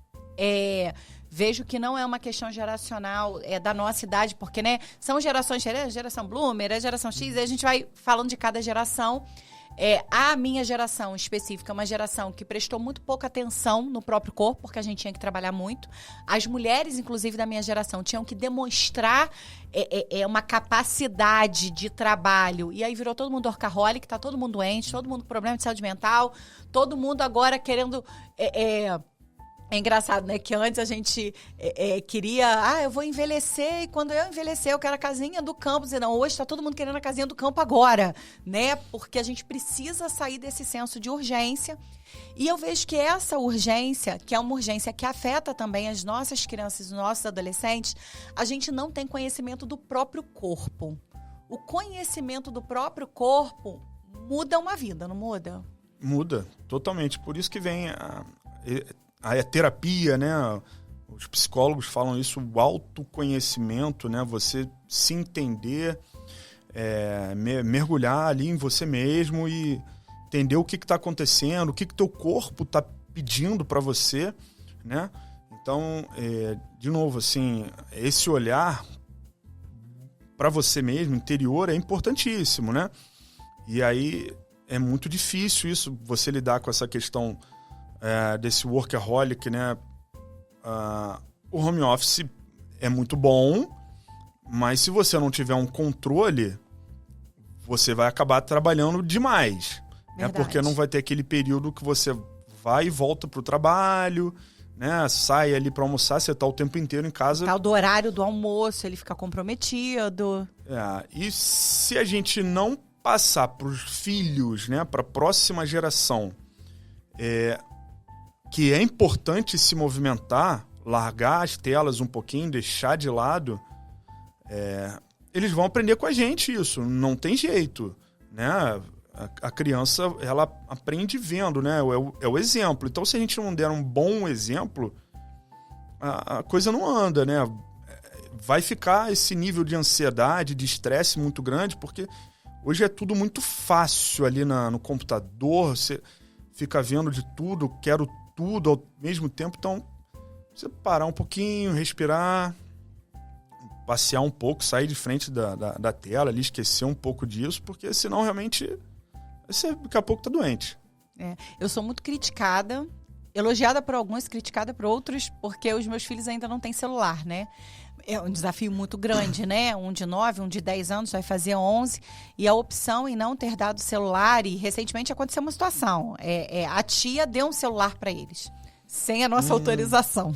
Vejo que não é uma questão geracional da nossa idade, porque, né, são gerações, geração Bloomer, geração X, e a gente vai falando de cada geração. A minha geração específica é uma geração que prestou muito pouca atenção no próprio corpo, porque a gente tinha que trabalhar muito. As mulheres, inclusive, da minha geração, tinham que demonstrar uma capacidade de trabalho. E aí virou todo mundo workaholic, tá todo mundo doente, todo mundo com problema de saúde mental, todo mundo agora querendo... É engraçado, né? Que antes a gente queria... eu vou envelhecer e quando eu envelhecer eu quero a casinha do campo. Dizer, não, hoje está todo mundo querendo a casinha do campo agora, né? Porque a gente precisa sair desse senso de urgência. E eu vejo que essa urgência, que é uma urgência que afeta também as nossas crianças, os nossos adolescentes, a gente não tem conhecimento do próprio corpo. O conhecimento do próprio corpo muda uma vida, não muda? Muda, totalmente. Por isso que vem a terapia, né? Os psicólogos falam isso, o autoconhecimento, né? Você se entender, mergulhar ali em você mesmo e entender o que está acontecendo, o que teu corpo está pedindo para você, né? Então, de novo, assim, esse olhar para você mesmo, interior, é importantíssimo, né? E aí é muito difícil isso, você lidar com essa questão desse workaholic, né? O home office é muito bom, mas se você não tiver um controle, você vai acabar trabalhando demais. Né? Porque não vai ter aquele período que você vai e volta pro trabalho, né? Sai ali para almoçar, você tá o tempo inteiro em casa. Tá do horário do almoço, ele fica comprometido. E se a gente não passar pros filhos, né? Para a próxima geração, que é importante se movimentar, largar as telas um pouquinho, deixar de lado, eles vão aprender com a gente isso, não tem jeito, né? A criança, ela aprende vendo, né? É o exemplo. Então, se a gente não der um bom exemplo, a coisa não anda, né? Vai ficar esse nível de ansiedade, de estresse muito grande, porque hoje é tudo muito fácil ali no computador, você fica vendo de tudo, quero tudo ao mesmo tempo. Então, você parar um pouquinho, respirar, passear um pouco, sair de frente da tela ali, esquecer um pouco disso, porque senão realmente você daqui a pouco tá doente. Eu sou muito criticada, elogiada por alguns, criticada por outros, porque os meus filhos ainda não têm celular, né? É um desafio muito grande, né? Um de 9, um de 10 anos, vai fazer 11. E a opção em não ter dado celular, e recentemente aconteceu uma situação. A tia deu um celular para eles, sem a nossa autorização.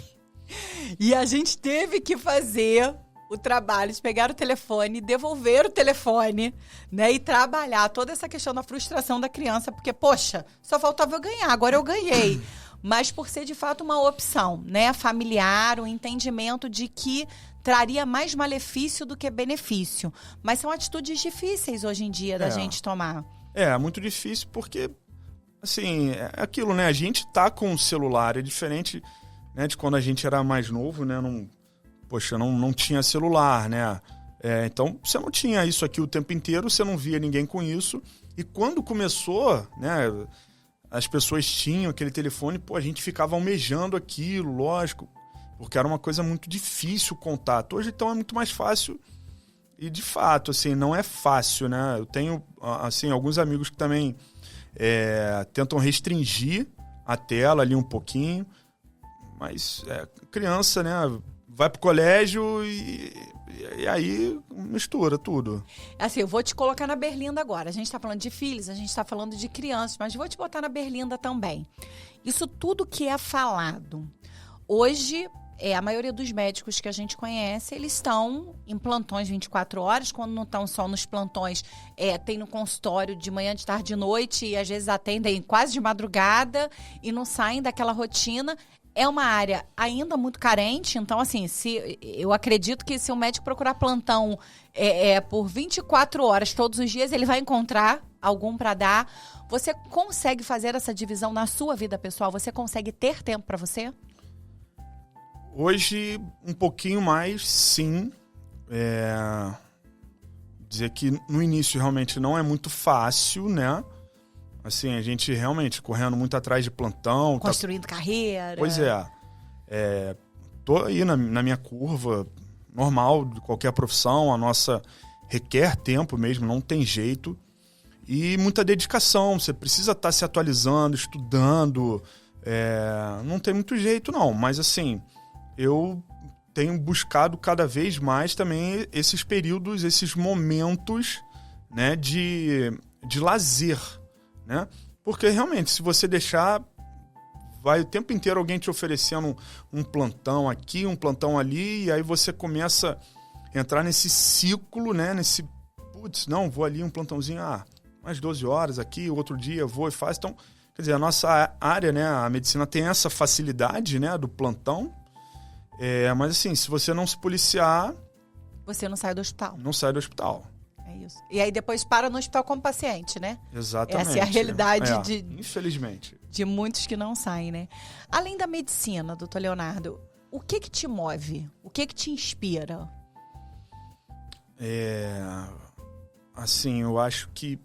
E a gente teve que fazer o trabalho de pegar o telefone, devolver o telefone, né? E trabalhar toda essa questão da frustração da criança, porque, poxa, só faltava eu ganhar, agora eu ganhei. Mas por ser, de fato, uma opção, né? Familiar, o entendimento de que traria mais malefício do que benefício. Mas são atitudes difíceis hoje em dia da gente tomar. É muito difícil porque, assim, é aquilo, né? A gente tá com o celular, é diferente, né, de quando a gente era mais novo, né? Não tinha celular, né? Então, você não tinha isso aqui o tempo inteiro, você não via ninguém com isso. E quando começou, né, as pessoas tinham aquele telefone, a gente ficava almejando aquilo, lógico, porque era uma coisa muito difícil o contato. Hoje, então, é muito mais fácil. E, de fato, assim, não é fácil, né? Eu tenho, assim, alguns amigos que também tentam restringir a tela ali um pouquinho. Mas criança, né? Vai pro colégio e aí mistura tudo. Assim, eu vou te colocar na berlinda agora. A gente tá falando de filhos, a gente tá falando de crianças, mas vou te botar na berlinda também. Isso tudo que é falado. Hoje, a maioria dos médicos que a gente conhece, eles estão em plantões 24 horas. Quando não estão só nos plantões, tem no consultório de manhã, de tarde, de noite, e às vezes atendem quase de madrugada e não saem daquela rotina. É uma área ainda muito carente, então, assim, eu acredito que se o médico procurar plantão por 24 horas todos os dias, ele vai encontrar algum para dar. Você consegue fazer essa divisão na sua vida pessoal? Você consegue ter tempo para você? Hoje, um pouquinho mais, sim. Dizer que no início realmente não é muito fácil, né? Assim, a gente realmente correndo muito atrás de plantão. Construindo carreira. Pois tô aí na minha curva normal de qualquer profissão. A nossa requer tempo mesmo, não tem jeito. E muita dedicação. Você precisa estar se atualizando, estudando. Não tem muito jeito, não. Mas, assim, eu tenho buscado cada vez mais também esses períodos, esses momentos, né, de lazer. Né? Porque realmente, se você deixar, vai o tempo inteiro alguém te oferecendo um plantão aqui, um plantão ali, e aí você começa a entrar nesse ciclo, né? Não, vou ali um plantãozinho, mais 12 horas aqui, outro dia vou e faço. Então, quer dizer, a nossa área, né, a medicina tem essa facilidade, né, do plantão, mas assim, se você não se policiar... Você não sai do hospital. Não sai do hospital. É isso. E aí depois para no hospital como paciente, né? Exatamente. Essa é a realidade infelizmente. De muitos que não saem, né? Além da medicina, doutor Leonardo, o que te move? O que te inspira? Assim, eu acho que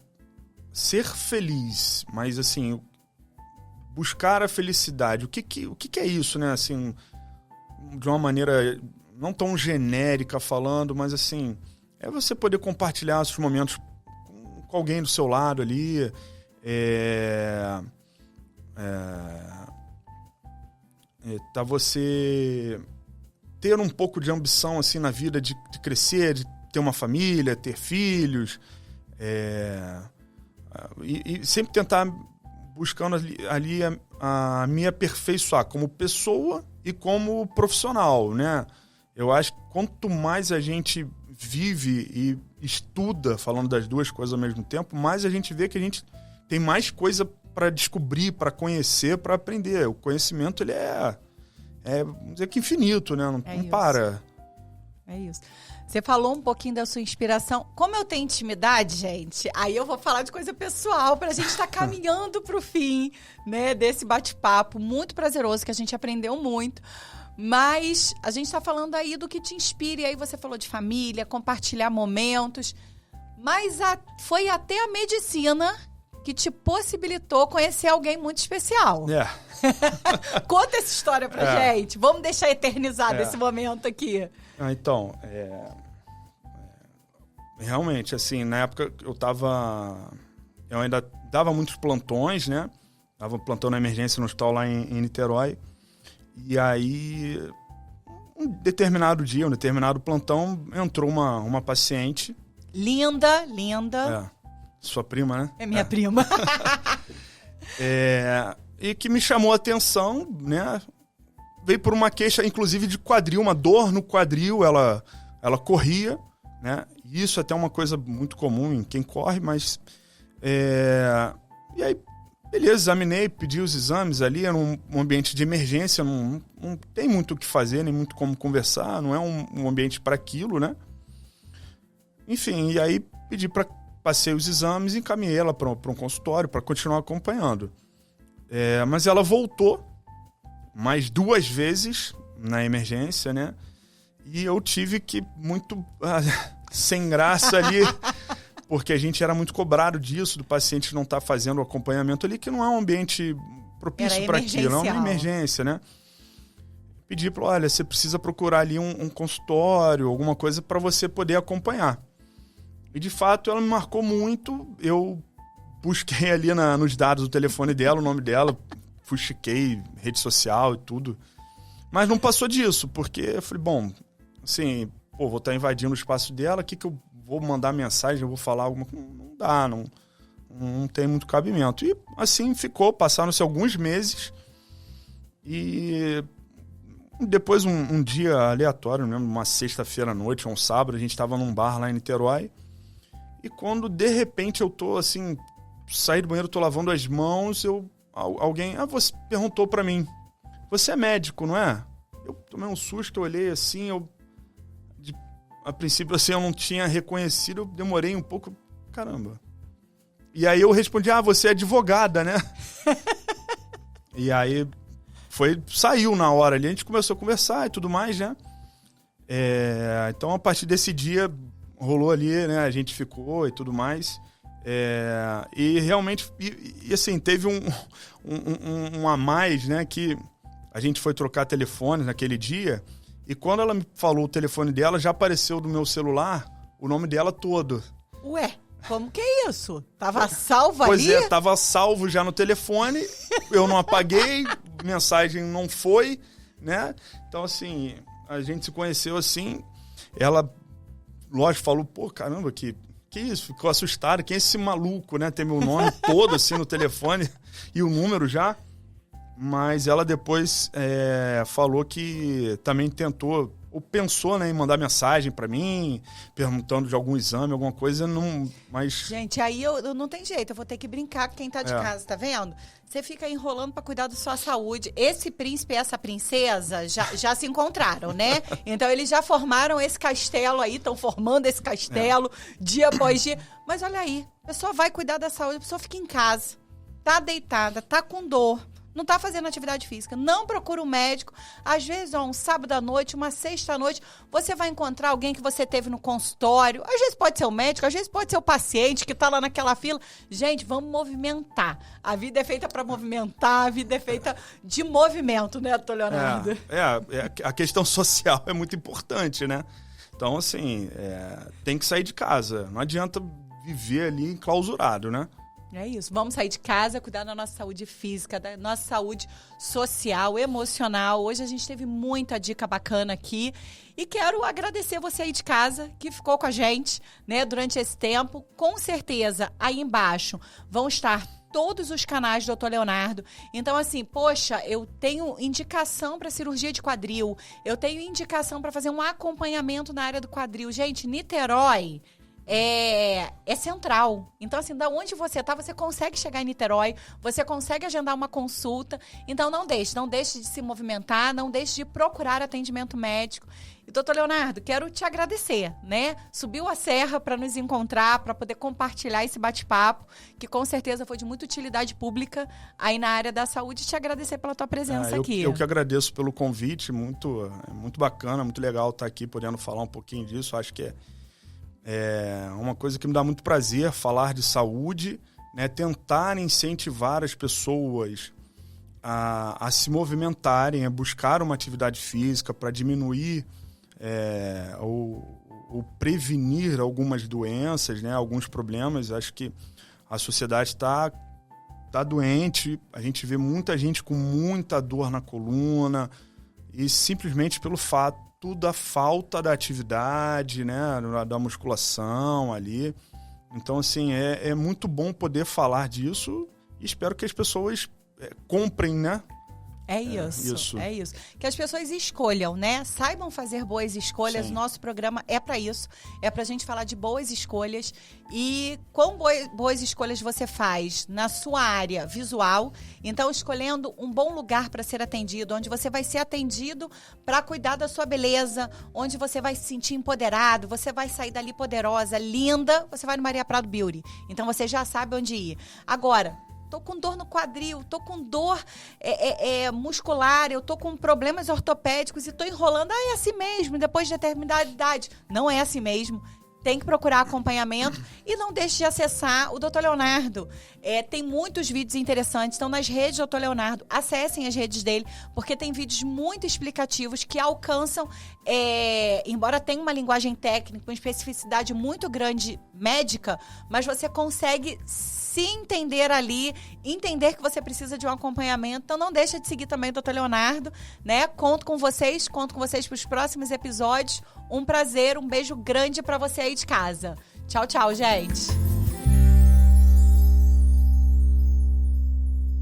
ser feliz, mas assim, buscar a felicidade, o que é isso, né? Assim, de uma maneira não tão genérica falando, mas assim... É você poder compartilhar os momentos com alguém do seu lado ali. Tá você ter um pouco de ambição assim, na vida de crescer, de ter uma família, ter filhos. E sempre tentar buscando ali a me aperfeiçoar como pessoa e como profissional, né? Eu acho que quanto mais a gente vive e estuda, falando das duas coisas ao mesmo tempo, mais a gente vê que a gente tem mais coisa para descobrir, para conhecer, para aprender. O conhecimento, ele vamos dizer que infinito, né? Não para. É isso. Você falou um pouquinho da sua inspiração. Como eu tenho intimidade, gente, aí eu vou falar de coisa pessoal para a gente estar caminhando para o fim, né, desse bate-papo muito prazeroso, que a gente aprendeu muito. Mas a gente está falando aí do que te inspira. E aí você falou de família, compartilhar momentos. Mas foi até a medicina que te possibilitou conhecer alguém muito especial. Conta essa história pra gente. Vamos deixar eternizado esse momento aqui. Então, realmente, assim, na época eu ainda dava muitos plantões, né? Dava plantão na emergência no hospital lá em Niterói. E aí, um determinado plantão, entrou uma paciente. Linda. Sua prima, né? É minha prima. E que me chamou a atenção, né? Veio por uma queixa, inclusive, de quadril, uma dor no quadril, ela corria, né? E isso até é uma coisa muito comum em quem corre, mas... E aí, beleza, examinei, pedi os exames ali, era um ambiente de emergência, não tem muito o que fazer, nem muito como conversar, não é um ambiente para aquilo, né? Enfim, e aí passei os exames e encaminhei ela para um consultório para continuar acompanhando. Mas ela voltou mais 2 vezes na emergência, né? E eu tive que muito sem graça ali, porque a gente era muito cobrado disso, do paciente não estar fazendo o acompanhamento ali, que não é um ambiente propício para aquilo, é uma emergência, né? Pedi para olha, você precisa procurar ali um consultório, alguma coisa para você poder acompanhar. E de fato ela me marcou muito, eu busquei ali nos dados do telefone dela, o nome dela, fuxiquei rede social e tudo. Mas não passou disso, porque eu falei, bom, assim, vou estar invadindo o espaço dela, o que eu vou mandar mensagem, eu vou falar alguma coisa? Não dá, não tem muito cabimento. E assim ficou, passaram-se alguns meses e depois um dia aleatório, né, uma sexta-feira à noite, um sábado, a gente estava num bar lá em Niterói e quando de repente eu tô assim, saí do banheiro, tô lavando as mãos, alguém você perguntou pra mim, você é médico, não é? Eu tomei um susto, eu olhei assim, a princípio assim, eu não tinha reconhecido, eu demorei um pouco, caramba. E aí eu respondi, você é advogada, né? E aí saiu na hora ali, a gente começou a conversar e tudo mais, né? Então a partir desse dia rolou ali, né? A gente ficou e tudo mais. E realmente, e assim, teve um a mais, né? Que a gente foi trocar telefones naquele dia. E quando ela me falou o telefone dela, já apareceu no meu celular o nome dela todo. Ué, como que é isso? Tava salvo ali? Pois é, tava salvo já no telefone, eu não apaguei, mensagem não foi, né? Então, assim, a gente se conheceu assim, ela, lógico, falou, pô, caramba, que isso? Ficou assustada, quem é esse maluco, né? Tem meu nome todo assim no telefone e o número já. Mas ela depois falou que também tentou, ou pensou, né, em mandar mensagem pra mim, perguntando de algum exame, alguma coisa, mas... Gente, aí eu não tem jeito, eu vou ter que brincar com quem tá de casa, tá vendo? Você fica enrolando pra cuidar da sua saúde. Esse príncipe e essa princesa já se encontraram, né? Então eles já formaram esse castelo aí, estão formando esse castelo dia após dia. Mas olha aí, a pessoa vai cuidar da saúde, a pessoa fica em casa, tá deitada, tá com dor, não tá fazendo atividade física, não procura um médico. Às vezes, um sábado à noite, uma sexta à noite, você vai encontrar alguém que você teve no consultório. Às vezes pode ser o médico, às vezes pode ser o paciente que tá lá naquela fila. Gente, vamos movimentar. A vida é feita para movimentar, a vida é feita de movimento, né, doutor Leonardo? A questão social é muito importante, né? Então, assim, tem que sair de casa. Não adianta viver ali enclausurado, né? É isso, vamos sair de casa, cuidar da nossa saúde física, da nossa saúde social, emocional. Hoje a gente teve muita dica bacana aqui e quero agradecer você aí de casa que ficou com a gente, né, durante esse tempo. Com certeza, aí embaixo vão estar todos os canais do Dr. Leonardo. Então, assim, poxa, eu tenho indicação para cirurgia de quadril, eu tenho indicação para fazer um acompanhamento na área do quadril. Gente, Niterói é central. Então, assim, da onde você tá, você consegue chegar em Niterói, você consegue agendar uma consulta. Então, não deixe de se movimentar, não deixe de procurar atendimento médico. E, doutor Leonardo, quero te agradecer, né? Subiu a serra para nos encontrar, para poder compartilhar esse bate-papo, que com certeza foi de muita utilidade pública aí na área da saúde. Te agradecer pela tua presença aqui. Eu que agradeço pelo convite, muito bacana, muito legal estar aqui podendo falar um pouquinho disso. Acho que é uma coisa que me dá muito prazer falar de saúde, né, tentar incentivar as pessoas a se movimentarem, a buscar uma atividade física para diminuir ou prevenir algumas doenças, né, alguns problemas. Acho que a sociedade está doente, a gente vê muita gente com muita dor na coluna e simplesmente pelo fato da falta da atividade, né, da musculação ali. Então, assim, é muito bom poder falar disso e espero que as pessoas comprem, né? É isso. Que as pessoas escolham, né? Saibam fazer boas escolhas. Sim. Nosso programa é para isso. É pra gente falar de boas escolhas. E quão boas escolhas você faz na sua área visual. Então, escolhendo um bom lugar para ser atendido, onde você vai ser atendido para cuidar da sua beleza, onde você vai se sentir empoderado, você vai sair dali poderosa, linda, você vai no Maria Prado Beauty. Então, você já sabe onde ir. Agora, tô com dor no quadril, tô com dor muscular, eu tô com problemas ortopédicos e tô enrolando. É assim mesmo, depois de determinada idade. Não é assim mesmo. Tem que procurar acompanhamento e não deixe de acessar o Dr. Leonardo. Tem muitos vídeos interessantes, estão nas redes do Dr. Leonardo. Acessem as redes dele, porque tem vídeos muito explicativos que alcançam, embora tenha uma linguagem técnica, uma especificidade muito grande médica, mas você consegue se entender ali, entender que você precisa de um acompanhamento. Então não deixa de seguir também o Dr. Leonardo, né? Conto com vocês para os próximos episódios. Um prazer, um beijo grande para você aí de casa. Tchau, tchau, gente.